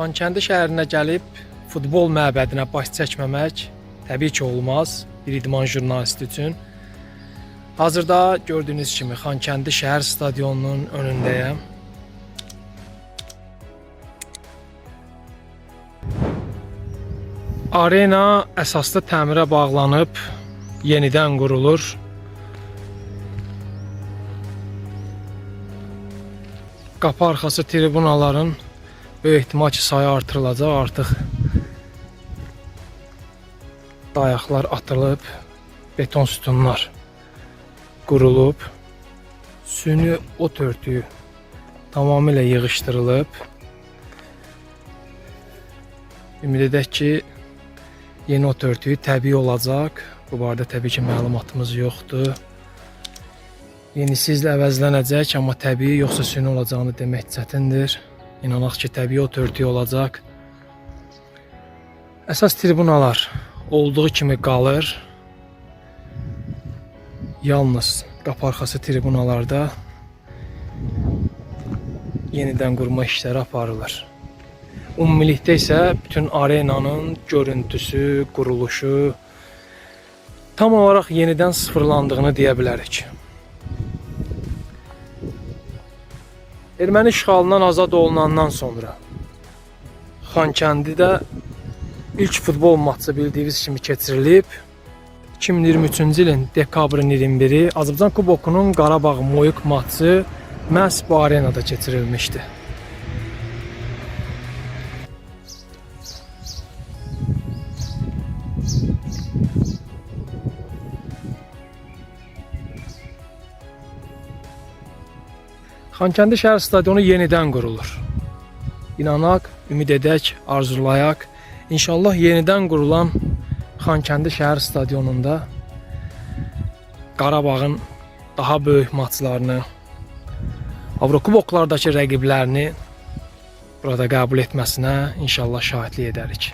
Xankəndi şəhərinə gəlib futbol məbədinə baş çəkməmək təbii ki olmaz bir idman jurnalisti üçün. Hazırda gördüyünüz kimi Xankəndi şəhər stadionunun önündəyəm. Arena əsaslı təmirə bağlanıb yenidən qurulur. Qapı arxası tribunaların böyük ehtimal ki sayı artırılacaq. Artıq dayaqlar atılıb, beton sütunlar qurulub, süni ot örtüyü tamamilə yığışdırılıb. Ümid edək ki yeni ot örtüyü təbii olacaq. Bu barədə təbii ki məlumatımız yoxdur. Yenisi ilə əvəzlənəcək, amma təbii yoxsa süni olacağını demək çətindir. İnanaq ki təbii ot örtüyü olacaq. Əsas tribunalar olduğu kimi qalır. Yalnız qapı arxası tribunalarda yenidən qurma işləri aparılır. Ümumilikdə isə bütün arenanın görüntüsü, quruluşu tam olaraq yenidən sıfırlandığını deyə bilərik. Erməni işğalından azad olunandan sonra Xankəndidə ilk futbol matçı bildiyiniz kimi keçirilib. 2023-cü ilin dekabrın 21-i Azərbaycan Kubokunun Qarabağ Moyuq matçı məhz bu arenada keçirilmişdi. Xankəndi şəhər stadionu yenidən qurulur. İnanaq, ümid edək, arzulayaq. İnşallah yenidən qurulan Xankəndi şəhər stadionunda Qarabağın daha böyük maçlarını, Avrokuboklardakı rəqiblərini burada qəbul etməsinə inşallah şahidlik edərik.